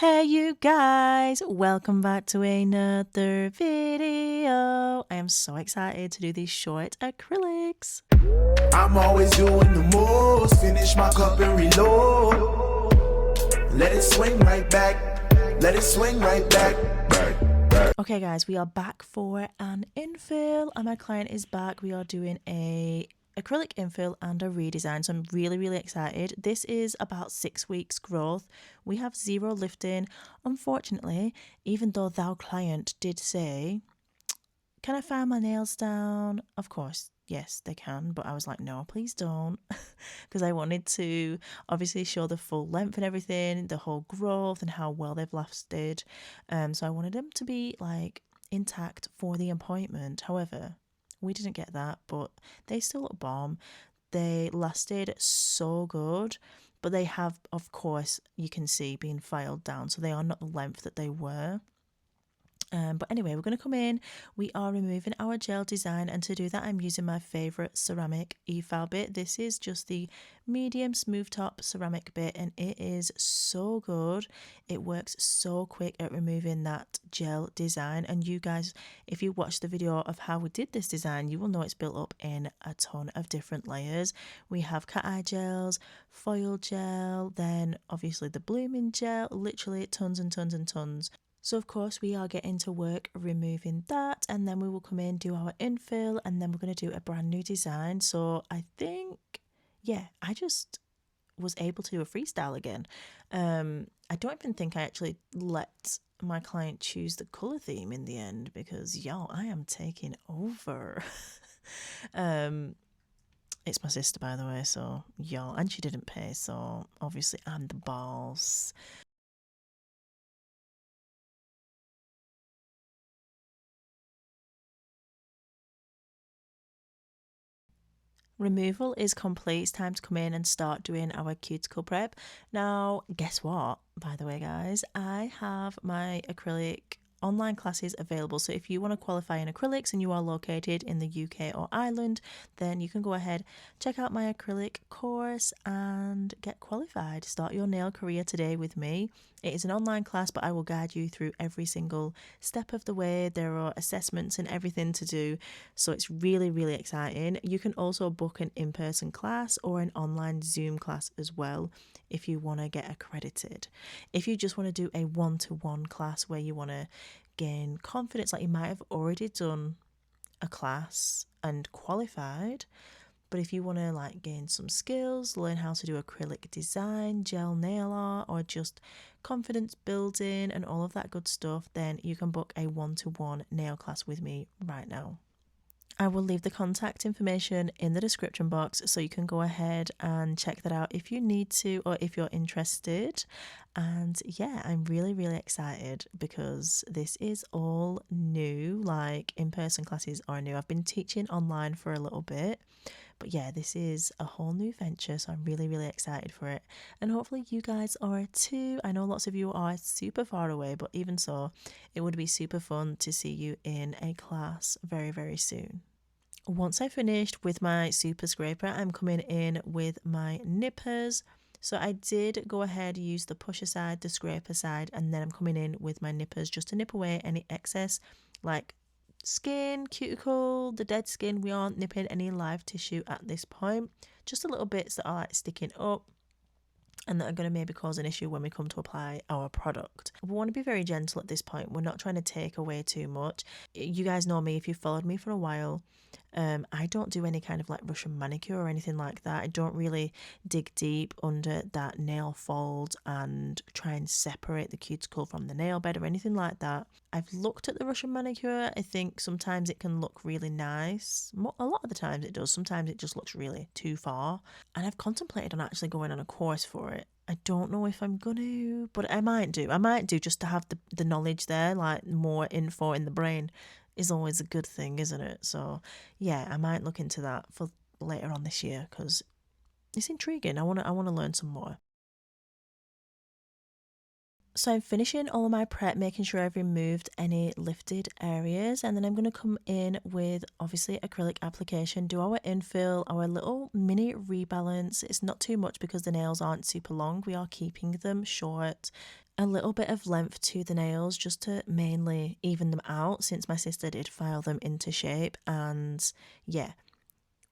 Hey you guys, welcome back to another video. I am so excited to do these short acrylics. I'm always doing the most, finish my cup and reload. Let it swing right back, let it swing right back. Okay guys, we are back for an infill and my client is back. We are doing a acrylic infill and a redesign, so I'm really excited. This is about 6 weeks growth. We have 0 lifting. Unfortunately, even though thou client did say, can I file my nails down? Of course, yes, they can. But I was like, no, please don't. Because I wanted to obviously show the full length and everything, the whole growth and how well they've lasted. So I wanted them to be like intact for the appointment. However, we didn't get that, but they still look bomb. They lasted so good. But they have, of course, you can see being filed down. So they are not the length that they were. But anyway, we're going to come in. We are removing our gel design, and to do that I'm using my favourite ceramic e-file bit. This is just the medium smooth top ceramic bit and it is so good. It works so quick at removing that gel design, and you guys, if you watch the video of how we did this design, you will know it's built up in a ton of different layers. We have cat eye gels, foil gel, then obviously the blooming gel, literally tons and tons and tons. So of course we are getting to work removing that, and then we will come in, do our infill, and then we're going to do a brand new design. So I think, yeah, I just was able to do a freestyle again. I don't even think I actually let my client choose the colour theme in the end because, y'all, I am taking over. It's my sister, by the way, so y'all, and she didn't pay, so obviously I'm the boss. Removal is complete. It's time to come in and start doing our cuticle prep. Now, guess what? By the way, guys, I have my acrylic online classes available. So if you want to qualify in acrylics and you are located in the UK or Ireland, then you can go ahead, check out my acrylic course and get qualified. Start your nail career today with me. It is an online class, but I will guide you through every single step of the way. There are assessments and everything to do, so it's really exciting. You can also book an in-person class or an online Zoom class as well if you want to get accredited. If you just want to do a one-to-one class where you want to gain confidence, like you might have already done a class and qualified, but if you want to like gain some skills, learn how to do acrylic design, gel nail art, or just confidence building and all of that good stuff, then you can book a one-to-one nail class with me right now. I will leave the contact information in the description box so you can go ahead and check that out if you need to or if you're interested. And yeah, I'm really excited because this is all new. Like, in-person classes are new. I've been teaching online for a little bit, but yeah, this is a whole new venture, so I'm really excited for it. And hopefully you guys are too. I know lots of you are super far away, but even so, it would be super fun to see you in a class very soon. Once I finished with my super scraper, I'm coming in with my nippers. So I did go ahead, use the pusher side, the scraper side, and then I'm coming in with my nippers just to nip away any excess like skin, cuticle, the dead skin. We aren't nipping any live tissue at this point, just a little bits that are like sticking up and that are going to maybe cause an issue when we come to apply our product. We want to be very gentle at this point. We're not trying to take away too much. You guys know me, if you've followed me for a while, I don't do any kind of like Russian manicure or anything like that. I don't really dig deep under that nail fold and try and separate the cuticle from the nail bed or anything like that. I've looked at the Russian manicure. I think sometimes it can look really nice. A lot of the times it does. Sometimes it just looks really too far. And I've contemplated on actually going on a course for it. I don't know if I'm gonna, but I might do. I might do just to have the knowledge there, like more info in the brain is always a good thing, isn't it? So yeah, I might look into that for later on this year because it's intriguing. I wanna learn some more. So I'm finishing all of my prep, making sure I've removed any lifted areas, and then I'm going to come in with obviously acrylic application, do our infill, our little mini rebalance. It's not too much because the nails aren't super long. We are keeping them short. a little bit of length to the nails just to mainly even them out, since my sister did file them into shape. And yeah,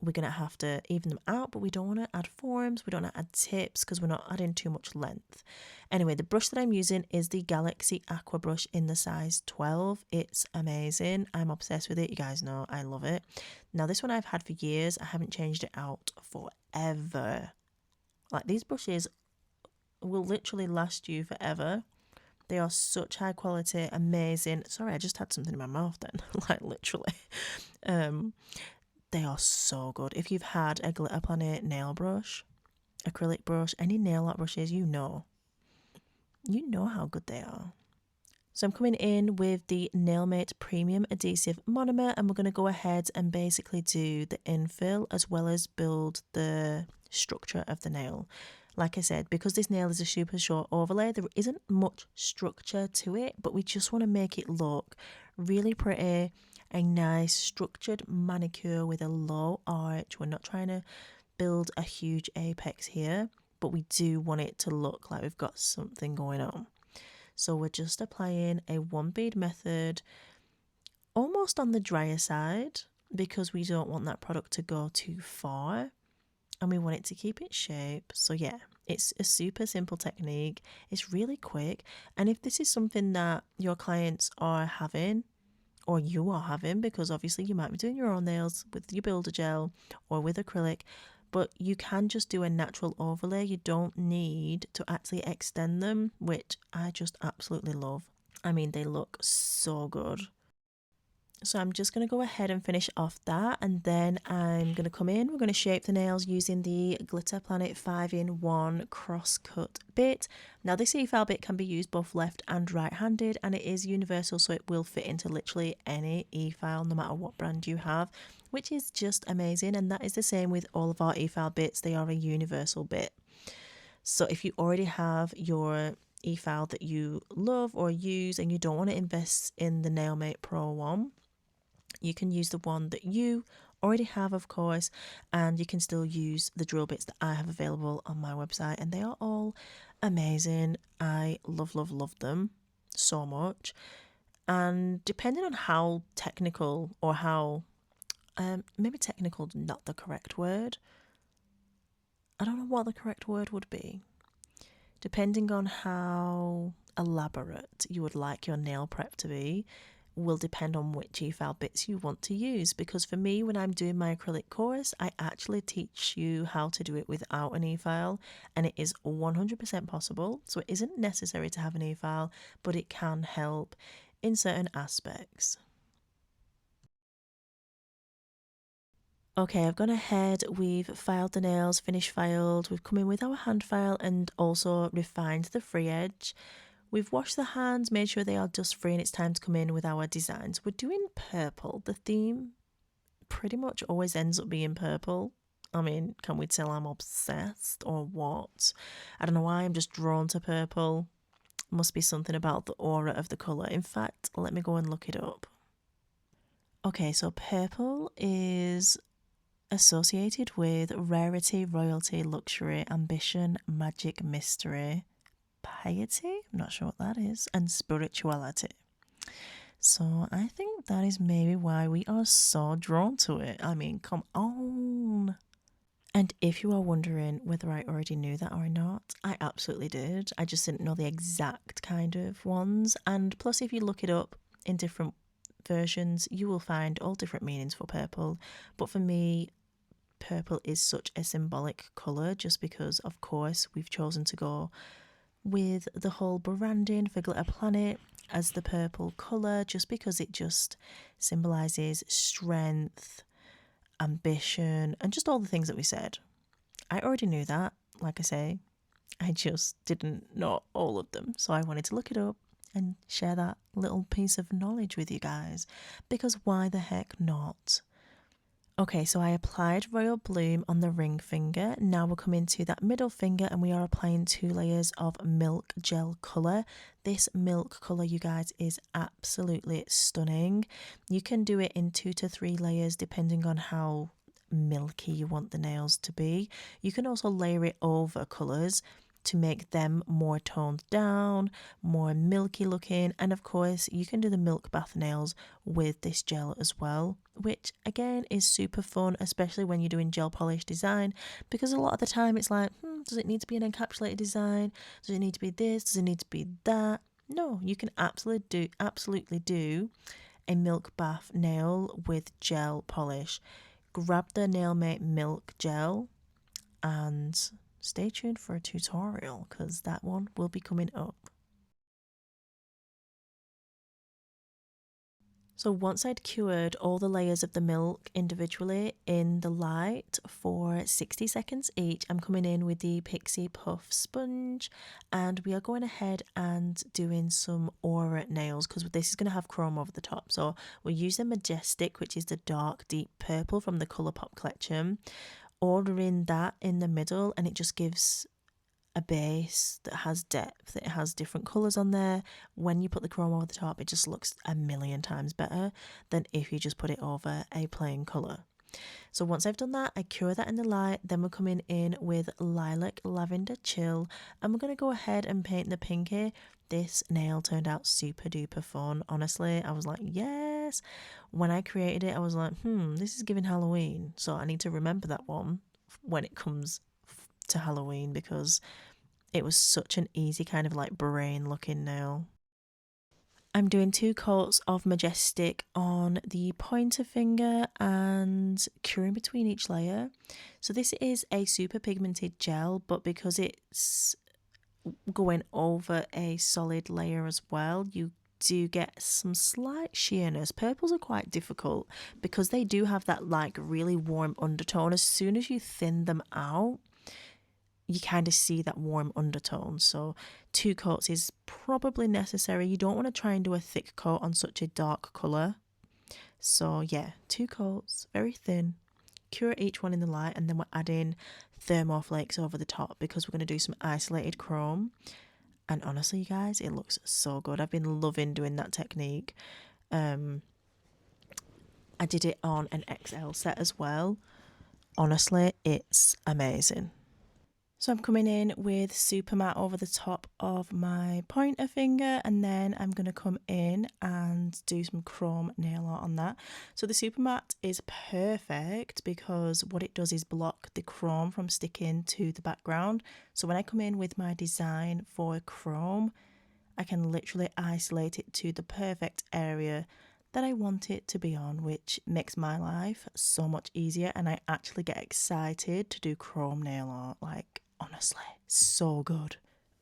we're going to have to even them out, but we don't want to add forms, we don't want to add tips because we're not adding too much length. Anyway, the brush that I'm using is the Galaxy Aqua brush in the size 12. It's amazing. I'm obsessed with it. You guys know I love it. Now, this one I've had for years. I haven't changed it out forever. Like, these brushes will literally last you forever. They are such high quality, amazing. Sorry, I just had something in my mouth then, like literally. They are so good. If you've had a Glitter Planet nail brush, acrylic brush, any nail art brushes, you know how good they are. So I'm coming in with the Nailmate Premium Adhesive Monomer, and we're going to go ahead and basically do the infill as well as build the structure of the nail. Like I said, because this nail is a super short overlay, there isn't much structure to it, but we just want to make it look really pretty, a nice structured manicure with a low arch. We're not trying to build a huge apex here, but we do want it to look like we've got something going on. So we're just applying a one bead method almost on the drier side because we don't want that product to go too far and we want it to keep its shape. So yeah, it's a super simple technique. It's really quick. And if this is something that your clients are having or you are having, because obviously you might be doing your own nails with your builder gel or with acrylic, but you can just do a natural overlay. You don't need to actually extend them, which I just absolutely love. I mean, they look so good. So I'm just going to go ahead and finish off that, and then I'm going to come in, we're going to shape the nails using the Glitter Planet 5-in-1 cross-cut bit. Now this e-file bit can be used both left and right-handed, and it is universal, so it will fit into literally any e-file no matter what brand you have, which is just amazing. And that is the same with all of our e-file bits. They are a universal bit. So if you already have your e-file that you love or use and you don't want to invest in the Nailmate Pro one, you can use the one that you already have, of course, and you can still use the drill bits that I have available on my website, and they are all amazing. I love them so much. And depending on how technical or how maybe technical not the correct word, I don't know what the correct word would be, depending on how elaborate you would like your nail prep to be, will depend on which e-file bits you want to use. Because for me, when I'm doing my acrylic course, I actually teach you how to do it without an e-file, and it is 100% possible. So it isn't necessary to have an e-file, but it can help in certain aspects. Okay, I've gone ahead, we've filed the nails, finished filed, we've come in with our hand file and also refined the free edge. We've washed the hands, made sure they are dust free, and it's time to come in with our designs. We're doing purple. The theme pretty much always ends up being purple. I mean, can we tell I'm obsessed or what? I don't know why, I'm just drawn to purple. Must be something about the aura of the colour. In fact, let me go and look it up. Okay, so purple is associated with rarity, royalty, luxury, ambition, magic, mystery, piety, I'm not sure what that is, and spirituality. So I think that is maybe why we are so drawn to it. I mean, come on. And if you are wondering whether I already knew that or not, I absolutely did. I just didn't know the exact kind of ones. And plus, if you look it up in different versions, you will find all different meanings for purple. But for me, purple is such a symbolic colour just because, of course, we've chosen to go with the whole branding for Glitter Planet as the purple colour, just because it just symbolises strength, ambition, and just all the things that we said. I already knew that, like I say, I just didn't know all of them, so I wanted to look it up and share that little piece of knowledge with you guys, because why the heck not? Okay, so I applied Royal Bloom on the ring finger. Now we're coming to that middle finger and we are applying 2 layers of milk gel colour. This milk colour, you guys, is absolutely stunning. You can do it in 2 to 3 layers depending on how milky you want the nails to be. You can also layer it over colours. to make them more toned down, more milky looking. And of course, you can do the milk bath nails with this gel as well, which again is super fun, especially when you're doing gel polish design, because a lot of the time it's like, does it need to be an encapsulated design? Does it need to be this? Does it need to be that? No, you can absolutely do a milk bath nail with gel polish. Grab the Nailmate milk gel and stay tuned for a tutorial because that one will be coming up. So once I'd cured all the layers of the milk individually in the light for 60 seconds each, I'm coming in with the Pixie Puff sponge and we are going ahead and doing some aura nails because this is going to have chrome over the top. So we're using Majestic, which is the dark deep purple from the Colourpop collection, ordering that in the middle, and it just gives a base that has depth. It has different colours on there. When you put the chrome over the top, it just looks a million times better than if you just put it over a plain colour. So once I've done that, I cure that in the light. Then we're coming in with Lilac Lavender Chill, and we're going to go ahead and paint the pinky. This nail turned out super duper fun. Honestly, I was like, yes. When I created it, I was like, this is giving Halloween. So I need to remember that one when it comes to Halloween because it was such an easy kind of like brain looking nail. I'm doing 2 coats of Majestic on the pointer finger and curing between each layer. So this is a super pigmented gel, but because it's going over a solid layer as well, you do get some slight sheerness. Purples are quite difficult because they do have that like really warm undertone. As soon as you thin them out, you kind of see that warm undertone. So 2 coats is probably necessary. You don't want to try and do a thick coat on such a dark colour. So yeah, 2 coats, very thin. Cure each one in the light, and then we're adding thermoflakes over the top because we're going to do some isolated chrome. And honestly, you guys, it looks so good. I've been loving doing that technique. I did it on an XL set as well. Honestly, it's amazing. So I'm coming in with super matte over the top of my pointer finger, and then I'm going to come in and do some chrome nail art on that. So the super matte is perfect because what it does is block the chrome from sticking to the background. So when I come in with my design for chrome, I can literally isolate it to the perfect area that I want it to be on, which makes my life so much easier, and I actually get excited to do chrome nail art. Like, honestly, so good.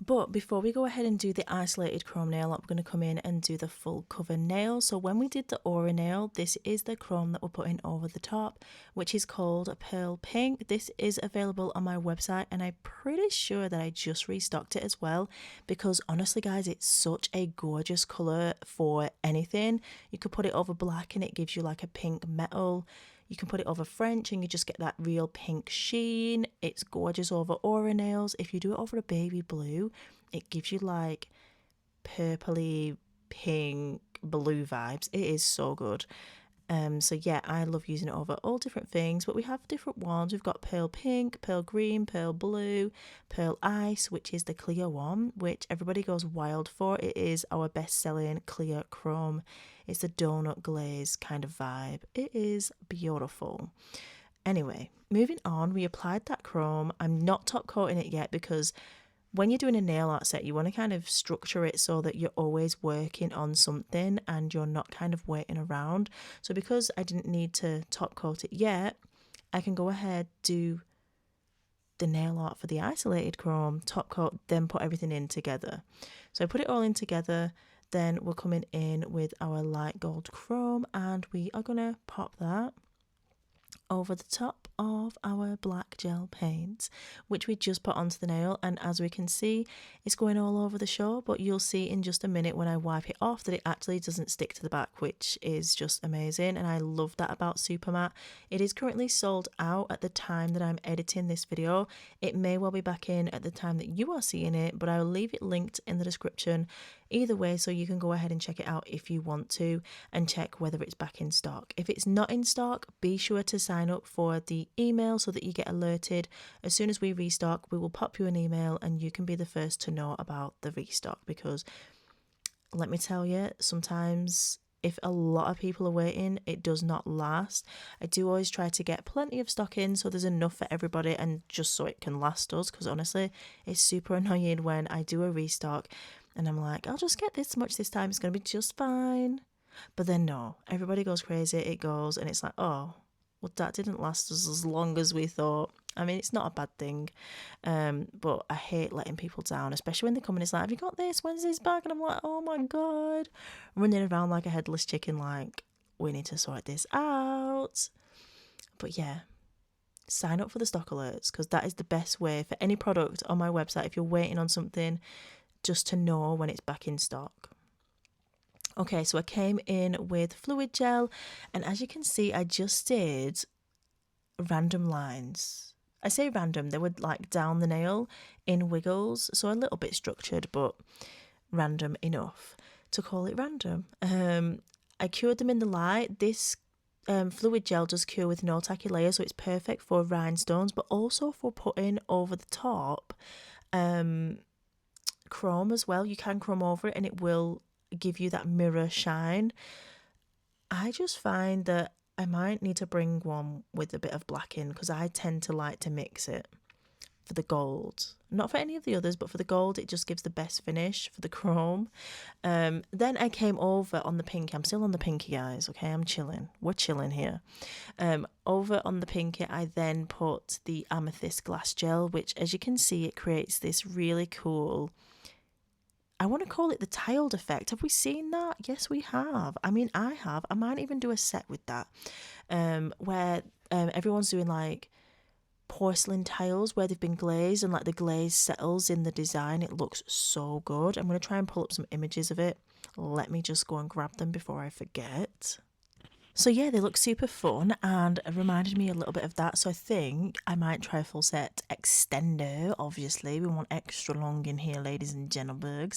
But before we go ahead and do the isolated chrome nail art, we're going to come in and do the full cover nail. So when we did the aura nail, this is the chrome that we're putting over the top, which is called Pearl Pink. This is available on my website, and I'm pretty sure that I just restocked it as well because honestly, guys, it's such a gorgeous colour for anything. You could put it over black and it gives you like a pink metal. You can put it over French and you just get that real pink sheen. It's gorgeous over aura nails. If you do it over a baby blue, it gives you like purpley pink blue vibes. It is so good. So yeah, I love using it over all different things, but we have different ones. We've got pearl pink, pearl green, pearl blue, pearl ice, which is the clear one, which everybody goes wild for. It is our best-selling clear chrome. It's a donut glaze kind of vibe. It is beautiful. Anyway, moving on, we applied that chrome. I'm not top coating it yet because when you're doing a nail art set, you want to kind of structure it so that you're always working on something and you're not kind of waiting around. So because I didn't need to top coat it yet, I can go ahead, do the nail art for the isolated chrome, top coat, then put everything in together. So I put it all in together. Then we're coming in with our light gold chrome and we are going to pop that over the top of our black gel paint, which we just put onto the nail. And as we can see, it's going all over the show, but you'll see in just a minute when I wipe it off that it actually doesn't stick to the back, which is just amazing. And I love that about super matte. It is currently sold out at the time that I'm editing this video. It may well be back in at the time that you are seeing it, but I'll leave it linked in the description either way, so you can go ahead and check it out if you want to and check whether it's back in stock. If it's not in stock, be sure to sign sign up for the email so that you get alerted. As soon as we restock, we will pop you an email and you can be the first to know about the restock, because let me tell you, sometimes if a lot of people are waiting, it does not last. I do always try to get plenty of stock in so there's enough for everybody and just so it can last us, because honestly, it's super annoying when I do a restock and I'm like, I'll just get this much this time, it's going to be just fine. But then no, everybody goes crazy, it goes, and it's like, oh, well, that didn't last us as long as we thought. I mean, it's not a bad thing, but I hate letting people down, especially when they come and it's like, have you got this? When's this back? And I'm like, oh my God, running around like a headless chicken, like, we need to sort this out. But yeah, sign up for the stock alerts, because that is the best way for any product on my website if you're waiting on something, just to know when it's back in stock. Okay, so I came in with fluid gel, and as you can see, I just did random lines. I say random, they were like down the nail in wiggles, so a little bit structured, but random enough to call it random. I cured them in the light. This fluid gel does cure with no tacky layer, so it's perfect for rhinestones, but also for putting over the top chrome as well. You can chrome over it and it will give you that mirror shine. I just find that I might need to bring one with a bit of black in, because I tend to like to mix it for the gold. Not for any of the others, but for the gold, it just gives the best finish for the chrome. Then I came over on the pinky. I'm still on the pinky, guys, okay? I'm chilling. We're chilling here. Over on the pinky, I then put the amethyst glass gel, which, as you can see, it creates this really cool, I want to call it the tiled effect. Have we seen that? Yes, we have. I mean, I have. I might even do a set with that, where everyone's doing like porcelain tiles where they've been glazed and like the glaze settles in the design. It looks so good. I'm going to try and pull up some images of it. Let me just go and grab them before I forget. So yeah, they look super fun and it reminded me a little bit of that. So I think I might try a full set extender. Obviously, we want extra long in here, ladies and gentlemen,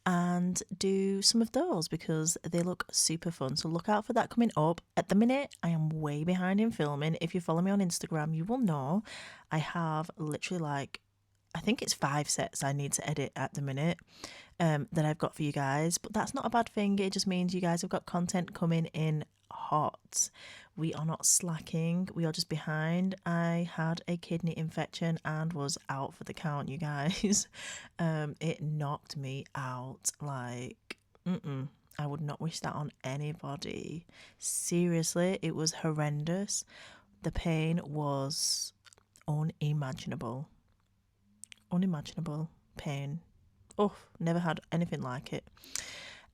and do some of those because they look super fun. So look out for that coming up. At the minute, I am way behind in filming. If you follow me on Instagram, you will know I have literally like, I think it's 5 sets I need to edit at the minute that I've got for you guys. But that's not a bad thing. It just means you guys have got content coming in hot. We are not slacking. We are just behind. I had a kidney infection and was out for the count, you guys. It knocked me out. Like, I would not wish that on anybody. Seriously, it was horrendous. The pain was unimaginable. Unimaginable pain. Oh, never had anything like it.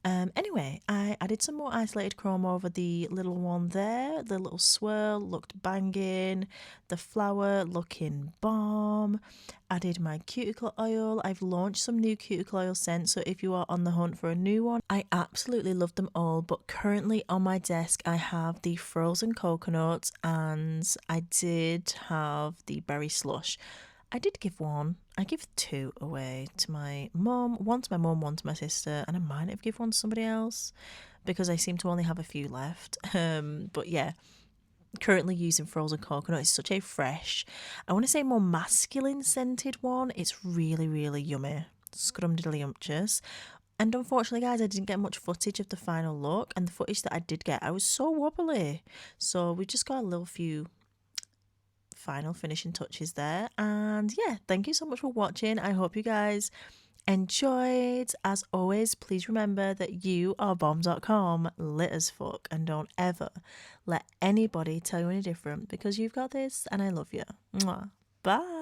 Anyway, I added some more isolated chrome over the little one there. The little swirl looked banging. The flower looking bomb. Added my cuticle oil. I've launched some new cuticle oil scents, so if you are on the hunt for a new one, I absolutely love them all. But currently on my desk, I have the frozen coconut and I did have the berry slush. I did give one. I give 2 away to my mum. One to my mum, one to my sister, and I might have given one to somebody else because I seem to only have a few left. But yeah, currently using frozen coconut. It's such a fresh, I want to say more masculine scented one. It's really, really yummy. Scrumdiddlyumptious. And unfortunately, guys, I didn't get much footage of the final look, and the footage that I did get, I was so wobbly. So we just got a little few final finishing touches there. And yeah, thank you so much for watching. I hope you guys enjoyed. As always, please remember that you are bomb.com, lit as fuck, and don't ever let anybody tell you any different because you've got this and I love you. Mwah. Bye.